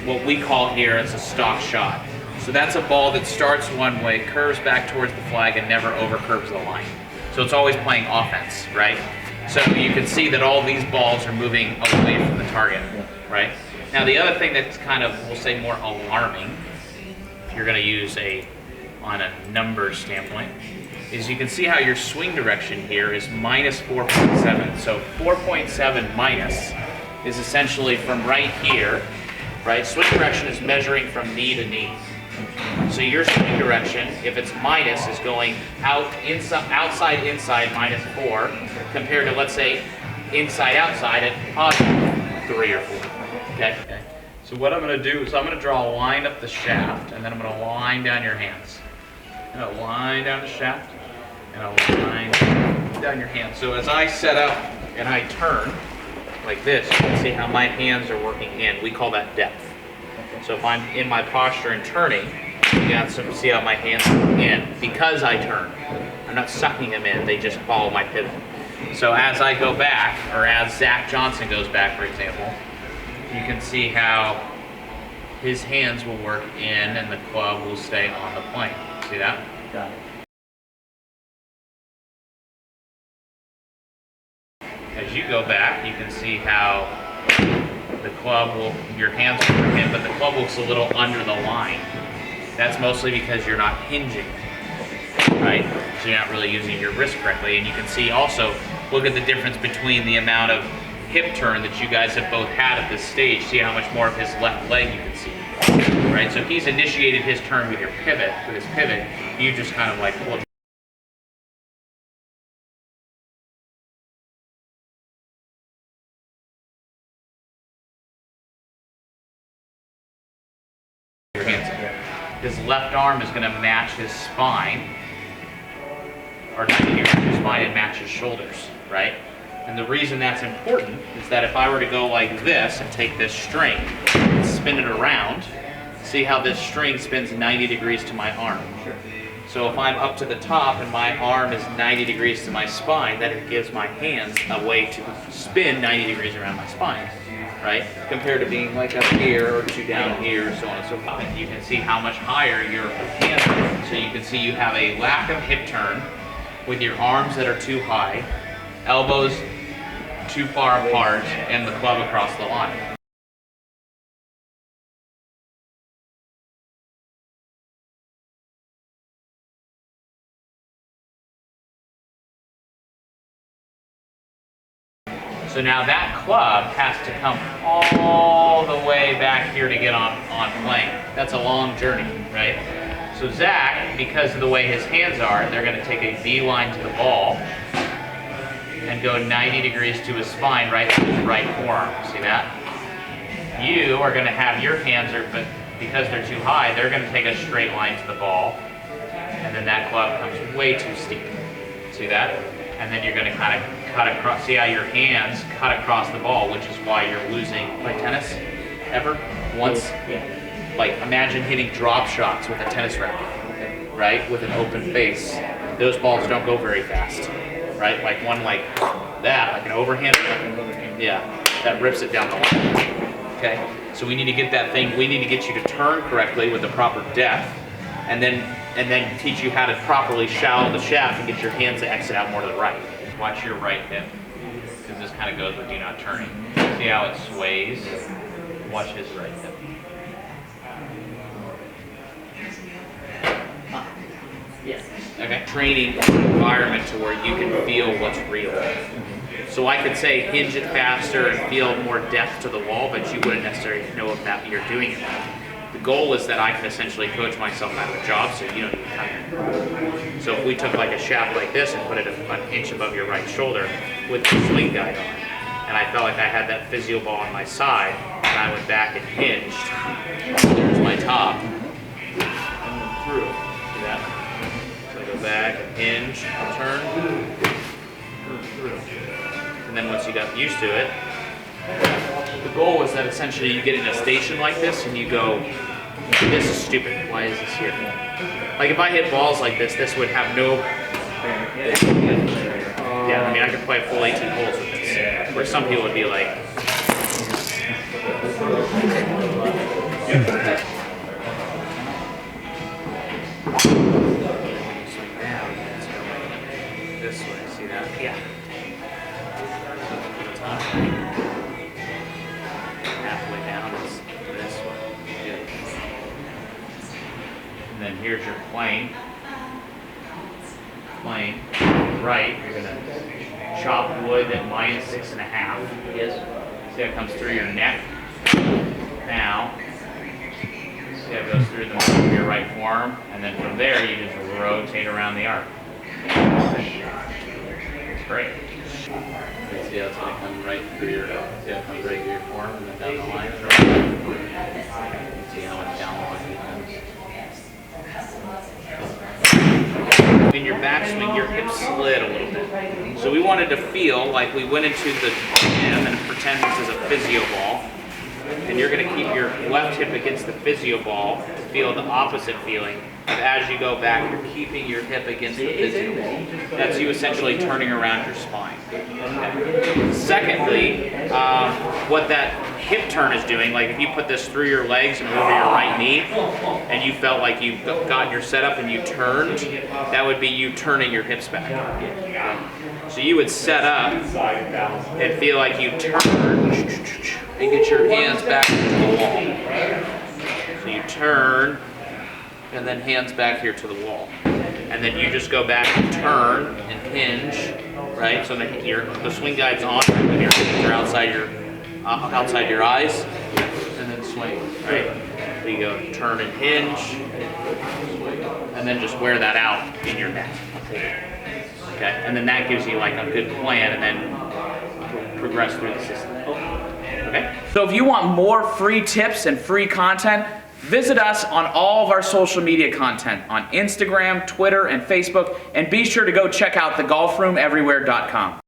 what we call here is a stock shot. So that's a ball that starts one way, curves back towards the flag, and never overcurves the line. So it's always playing offense, right? So you can see that all these balls are moving away from the target, right? Now the other thing that's kind of, we'll say, more alarming, if you're going to use on a numbers standpoint, is you can see how your swing direction here is minus 4.7. So 4.7 minus is essentially from right here, right? Swing direction is measuring from knee to knee. So your swing direction, if it's minus, is going outside, inside, minus 4, compared to, let's say, inside, outside at positive 3 or 4. Okay? So what I'm going to do is I'm going to draw a line up the shaft, and then I'm going to line down your hands. I'm going to line down the shaft, and I'll line down your hands. So as I set up and I turn like this, you can see how my hands are working in. We call that depth. So if I'm in my posture and turning, you got to see how my hands are in because I turn. I'm not sucking them in, they just follow my pivot. So as I go back, or as Zach Johnson goes back, for example, you can see how his hands will work in and the club will stay on the plane. See that? Got it. As you go back, you can see how the club will, your hands will work in, but the club looks a little under the line. That's mostly because you're not hinging, right? So you're not really using your wrist correctly. And you can see also, look at the difference between the amount of hip turn that you guys have both had at this stage. See how much more of his left leg you can see, right? So he's initiated his turn with your pivot, with his pivot. You just kind of like pulled. Your hands in. His left arm is going to match his spine, or 90 degrees to his spine and match his shoulders, right? And the reason that's important is that if I were to go like this and take this string and spin it around, see how this string spins 90 degrees to my arm. So if I'm up to the top and my arm is 90 degrees to my spine, then it gives my hands a way to spin 90 degrees around my spine, right? Compared to being like up here or two down here, so on and so forth. You can see how much higher your hands are. So you can see you have a lack of hip turn with your arms that are too high, elbows too far apart, and the club across the line. So now that club has to come all the way back here to get on plane. That's a long journey, right? So Zach, because of the way his hands are, they're going to take a beeline to the ball and go 90 degrees to his spine, right to his right forearm. See that? You are going to have your hands, but because they're too high, they're going to take a straight line to the ball, and then that club comes way too steep. See that? And then you're going to kind of cut across. See how your hands cut across the ball, which is why you're losing. Play tennis ever? Once? Yeah. Like imagine hitting drop shots with a tennis racket, right? With an open face. Those balls don't go very fast, right? Like one like that, like an overhand. Yeah, that rips it down the line. Okay, so we need to get that thing. We need to get you to turn correctly with the proper depth, and then teach you how to properly shallow the shaft and get your hands to exit out more to the right. Watch your right hip, because this kind of goes with do not turning. See how it sways? Watch his right hip. Yes. Okay. Training environment to where you can feel what's real. So I could say hinge it faster and feel more depth to the wall, but you wouldn't necessarily know if that you're doing it. The goal is that I can essentially coach myself out of a job, so you don't even come. So if we took like a shaft like this and put it an inch above your right shoulder with the sling guide on, and I felt like I had that physio ball on my side, and I went back and hinged. There's my top. And through. See that? So I go back and hinge, turn, through. And then once you got used to it, the goal is that essentially you get in a station like this and you go, this is stupid, why is this here? Like if I hit balls like this would have no... Yeah, I mean I could play full 18 holes with this. Where some people would be like... then here's your plane. Plane, right, you're gonna chop wood at -6.5. Yes. See how it comes through your neck? Now, see how it goes through the middle of your right forearm, and then from there you just rotate around the arc. It's great. See how it's going to come right through your, see how it comes right through your forearm and then down the line. See how much down the line it comes. In your backswing, your hips slid a little bit. So we wanted to feel like we went into the gym and pretend this is a physio ball. And you're going to keep your left hip against the physio ball to feel the opposite feeling. But as you go back, you're keeping your hip against the physio ball. That's you essentially turning around your spine. Okay. Secondly, what that hip turn is doing, like if you put this through your legs and over your right knee, and you felt like you got your setup and you turned, that would be you turning your hips back. So you would set up and feel like you turn and get your hands back to the wall. So you turn and then hands back here to the wall. And then you just go back and turn and hinge, right? So the swing guide's on, and your hands are outside your eyes, and then swing, right? So you go turn and hinge, and then just wear that out in your neck. Okay, and then that gives you like a good plan, and then progress through the system. Okay? So if you want more free tips and free content, visit us on all of our social media content on Instagram, Twitter, and Facebook, and be sure to go check out thegolfroomeverywhere.com.